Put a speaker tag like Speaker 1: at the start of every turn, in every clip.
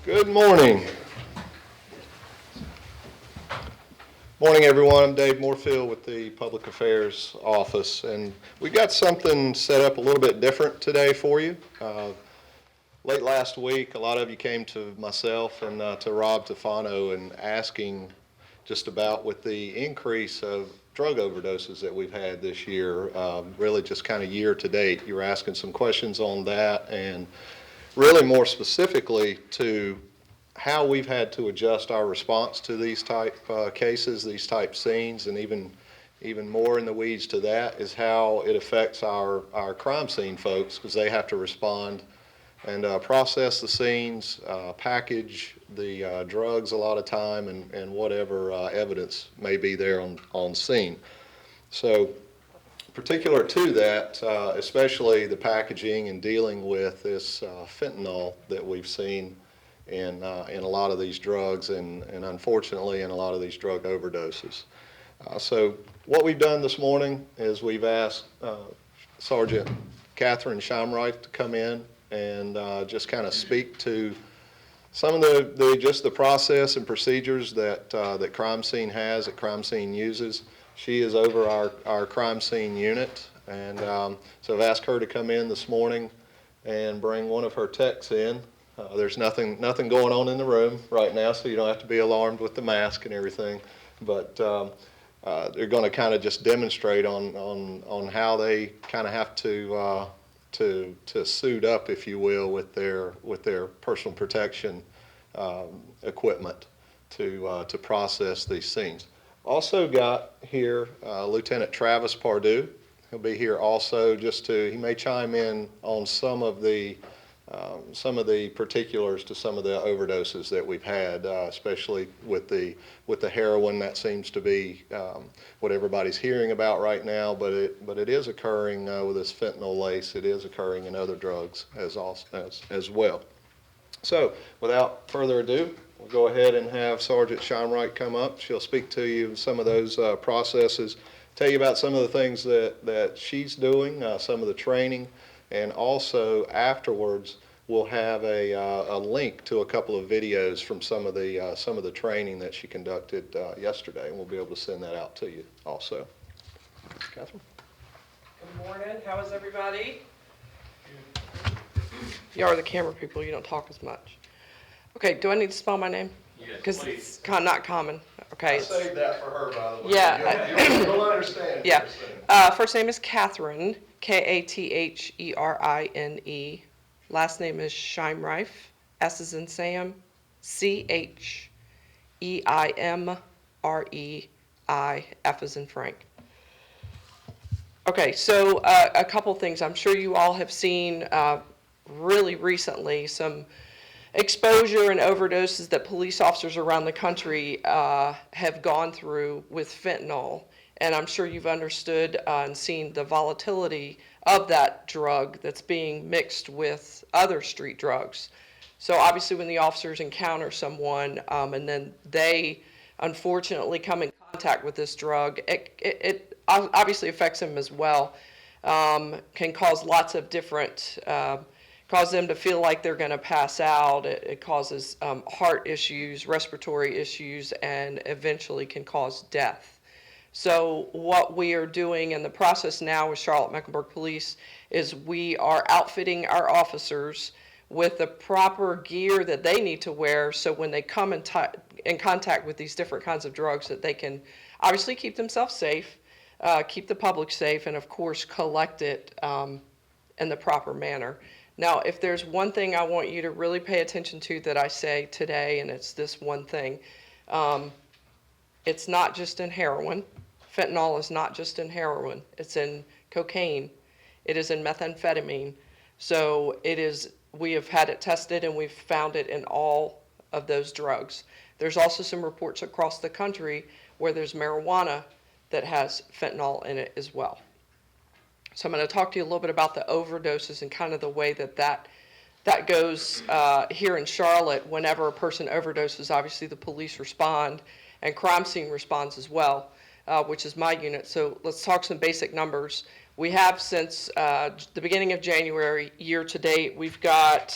Speaker 1: Good morning. Morning, everyone. I'm Dave Moorfield with the Public Affairs Office, and we've got something set up a little bit different today for you. Late last week, a lot of you came to myself and to Rob Tofano and asking just about with the increase of drug overdoses that we've had this year, really just kind of year to date. You were asking some questions on that, and really more specifically to how we've had to adjust our response to these type cases, these type scenes, and even more in the weeds to that is how it affects our crime scene folks, because they have to respond and process the scenes, package the drugs a lot of time, and whatever evidence may be there on scene. So particular to that, especially the packaging and dealing with this fentanyl that we've seen in a lot of these drugs and unfortunately in a lot of these drug overdoses. So what we've done this morning is we've asked Sergeant Catherine Shamreich to come in and just kind of speak to some of the process and procedures that that crime scene has, that crime scene uses. She is over our crime scene unit, and so I've asked her to come in this morning and bring one of her techs in. There's nothing going on in the room right now, so you don't have to be alarmed with the mask and everything. But they're going to kind of just demonstrate on how they kind of have to suit up, if you will, with their personal protection equipment to process these scenes. Also got here Lieutenant Travis Pardue. He'll be here also he may chime in on some of the particulars to some of the overdoses that we've had, especially with the heroin. That seems to be what everybody's hearing about right now, but it is occurring with this fentanyl lace. It is occurring in other drugs as well. So without further ado, we'll go ahead and have Sergeant Shamreich come up. She'll speak to you some of those processes, tell you about some of the things that she's doing, some of the training, and also afterwards we'll have a link to a couple of videos from some of the training that she conducted yesterday, and we'll be able to send that out to you also. Catherine.
Speaker 2: Good morning. How is everybody? You are the camera people. You don't talk as much. Okay. Do I need to spell my name?
Speaker 3: Yes,
Speaker 2: because it's not common. Okay.
Speaker 1: I saved that for her, by the way.
Speaker 2: Yeah.
Speaker 1: You'll understand.
Speaker 2: Yeah. First name is Catherine, Katherine. Last name is Shamreich, S as in Sam, Cheimrei, F as in Frank. Okay, so a couple things. I'm sure you all have seen really recently some exposure and overdoses that police officers around the country have gone through with fentanyl. And I'm sure you've understood and seen the volatility of that drug that's being mixed with other street drugs. So obviously when the officers encounter someone and then they unfortunately come in contact with this drug, it obviously affects them as well. Can cause lots of different, cause them to feel like they're going to pass out. It causes heart issues, respiratory issues, and eventually can cause death. So what we are doing in the process now with Charlotte-Mecklenburg Police is we are outfitting our officers with the proper gear that they need to wear, so when they come in contact with these different kinds of drugs, that they can obviously keep themselves safe, keep the public safe, and of course collect it in the proper manner. Now, if there's one thing I want you to really pay attention to that I say today, and it's this one thing, it's not just in heroin. Fentanyl is not just in heroin. It's in cocaine. It is in methamphetamine. So we have had it tested and we've found it in all of those drugs. There's also some reports across the country where there's marijuana that has fentanyl in it as well. So I'm going to talk to you a little bit about the overdoses and kind of the way that goes here in Charlotte. Whenever a person overdoses, obviously the police respond and crime scene responds as well, which is my unit. So let's talk some basic numbers. We have since the beginning of January, year to date, we've got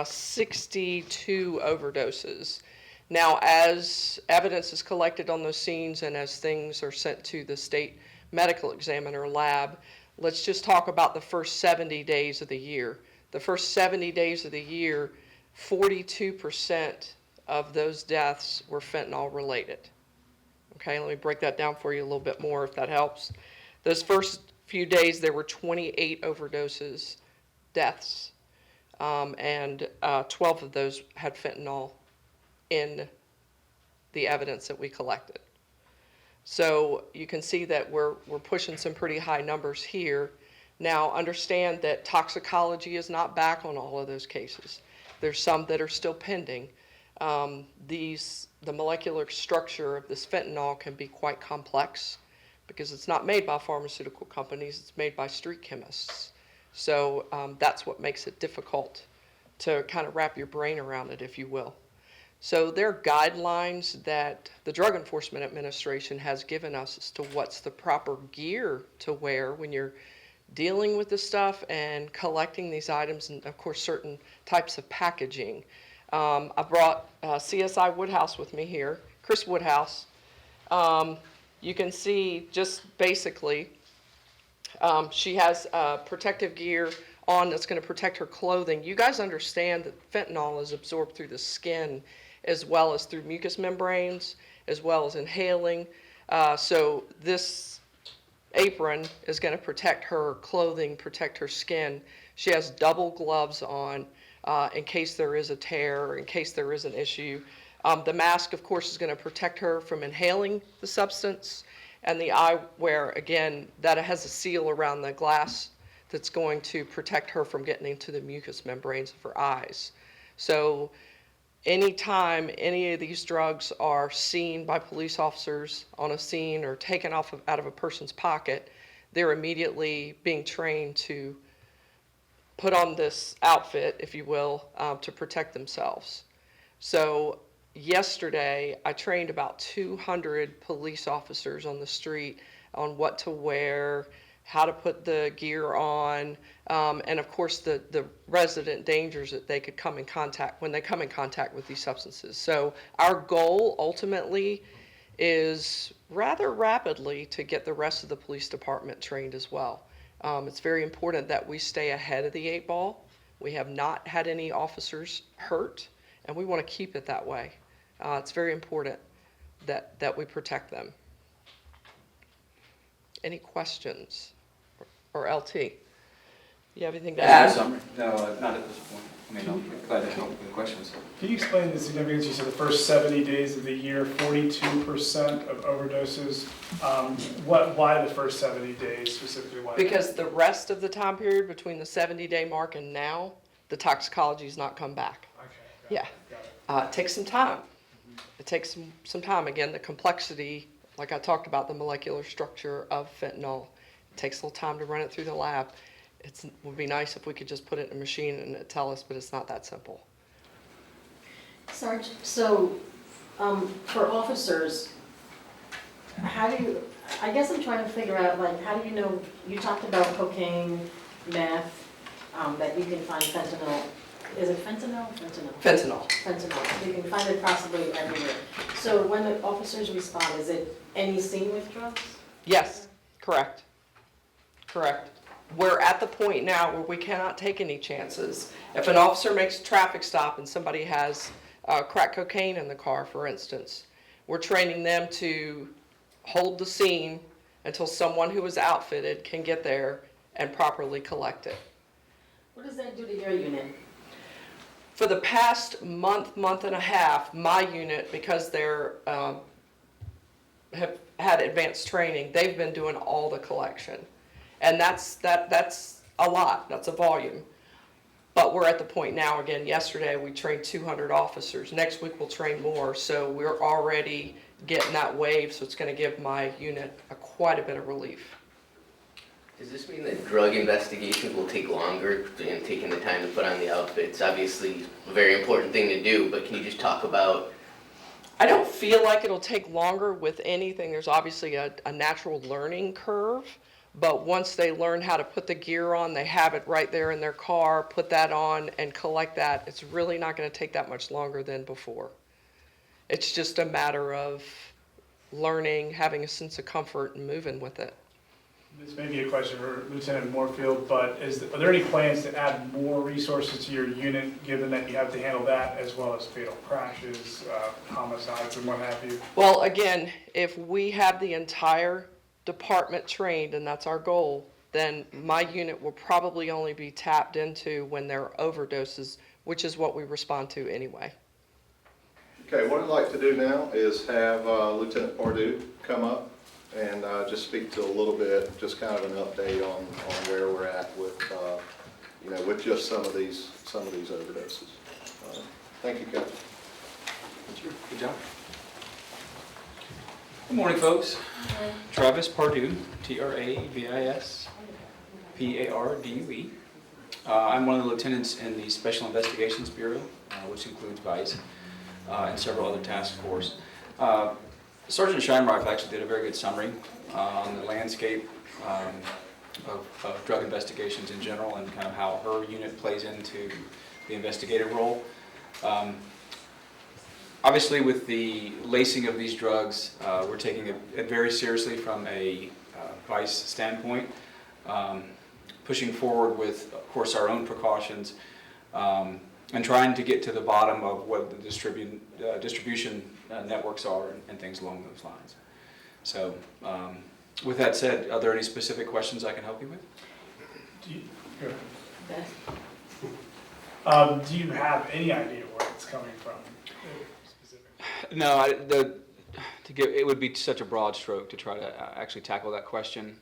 Speaker 2: 62 overdoses. Now, as evidence is collected on those scenes and as things are sent to the state medical examiner lab, let's just talk about the first 70 days of the year. The first 70 days of the year, 42% of those deaths were fentanyl related. Okay, let me break that down for you a little bit more if that helps. Those first few days, there were 28 overdoses, deaths, and 12 of those had fentanyl in the evidence that we collected. So you can see that we're pushing some pretty high numbers here. Now, understand that toxicology is not back on all of those cases. There's some that are still pending. The molecular structure of this fentanyl can be quite complex because it's not made by pharmaceutical companies, it's made by street chemists. So that's what makes it difficult to kind of wrap your brain around it, if you will. So there are guidelines that the Drug Enforcement Administration has given us as to what's the proper gear to wear when you're dealing with this stuff and collecting these items, and of course certain types of packaging. I brought CSI Woodhouse with me here, Chris Woodhouse. You can see just basically she has protective gear on that's going to protect her clothing. You guys understand that fentanyl is absorbed through the skin as well as through mucous membranes, as well as inhaling. So this apron is going to protect her clothing, protect her skin. She has double gloves on in case there is a tear or in case there is an issue. The mask, of course, is going to protect her from inhaling the substance. And the eyewear, again, that has a seal around the glass that's going to protect her from getting into the mucous membranes of her eyes. So anytime any of these drugs are seen by police officers on a scene or taken out of a person's pocket, they're immediately being trained to put on this outfit, if you will, to protect themselves. So yesterday, I trained about 200 police officers on the street on what to wear, how to put the gear on, and of course the resident dangers that they could come in contact when they come in contact with these substances. So our goal ultimately is rather rapidly to get the rest of the police department trained as well. It's very important that we stay ahead of the 8 ball. We have not had any officers hurt, and we want to keep it that way. It's very important that we protect them. Any questions? Or LT? You have anything to add?
Speaker 3: Summary? No, not at this point. I mean, I'm glad to help with questions.
Speaker 4: Can you explain the significance? You said the first 70 days of the year, 42% of overdoses. Why the first 70 days specifically? Why?
Speaker 2: Because the rest of the time period between the 70-day mark and now, the toxicology's not come back.
Speaker 4: Okay,
Speaker 2: Yeah. It takes some time. It takes some time. Again, the complexity, like I talked about, the molecular structure of fentanyl, it takes a little time to run it through the lab. It would be nice if we could just put it in a machine and it tell us, but it's not that simple.
Speaker 5: Sarge, so for officers, how do you, I guess I'm trying to figure out, like, how do you know, you talked about cocaine, meth, that you can find fentanyl. Is it fentanyl?
Speaker 2: Fentanyl.
Speaker 5: Fentanyl. You can find it possibly everywhere. So when the officers respond, is it any scene with drugs?
Speaker 2: Yes, correct. Correct. We're at the point now where we cannot take any chances. If an officer makes a traffic stop and somebody has crack cocaine in the car, for instance, we're training them to hold the scene until someone who is outfitted can get there and properly collect it.
Speaker 5: What does that do to your unit?
Speaker 2: For the past month and a half, my unit, because they're have had advanced training, they've been doing all the collection. And that's a lot, that's a volume. But we're at the point now, again, yesterday we trained 200 officers. Next week we'll train more, so we're already getting that wave, so it's gonna give my unit quite a bit of relief.
Speaker 6: Does this mean that drug investigations will take longer in taking the time to put on the outfits? Obviously, a very important thing to do, but can you just talk about?
Speaker 2: I don't feel like it'll take longer with anything. There's obviously a natural learning curve, But once they learn how to put the gear on, they have it right there in their car, put that on and collect that. It's really not going to take that much longer than before. It's just a matter of learning, having a sense of comfort and moving with it.
Speaker 4: This may be a question for Lieutenant Moorfield, but are there any plans to add more resources to your unit, given that you have to handle that as well as fatal crashes, homicides, and what have you?
Speaker 2: Well, again, if we have the entire department trained, and that's our goal, then my unit will probably only be tapped into when there are overdoses, which is what we respond to anyway.
Speaker 1: Okay, what I'd like to do now is have Lieutenant Pardue come up and just speak to a little bit, just kind of an update on where we're at with, with just some of these overdoses. Thank you, Captain.
Speaker 3: Sure, good job. Good morning, folks. Travis Pardue, Travis Pardue. I'm one of the lieutenants in the Special Investigations Bureau, which includes VICE and several other task force. Sergeant Scheinrock actually did a very good summary on the landscape of drug investigations in general and kind of how her unit plays into the investigative role. Obviously, with the lacing of these drugs, we're taking it very seriously from a VICE standpoint, pushing forward with, of course, our own precautions, and trying to get to the bottom of what the distribution networks are and things along those lines. So, with that said, are there any specific questions I can help you with?
Speaker 4: Do you have any idea where it's coming from?
Speaker 3: No, it would be such a broad stroke to try to actually tackle that question.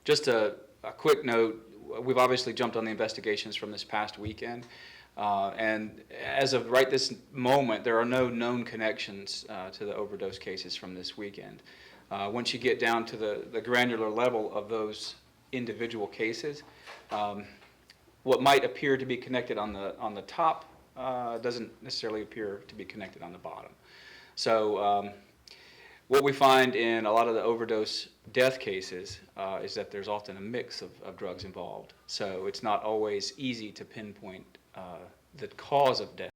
Speaker 3: Just a quick note, we've obviously jumped on the investigations from this past weekend, and as of right this moment, there are no known connections to the overdose cases from this weekend. Once you get down to the granular level of those individual cases, what might appear to be connected on the top doesn't necessarily appear to be connected on the bottom. So what we find in a lot of the overdose death cases is that there's often a mix of drugs involved. So it's not always easy to pinpoint the cause of death.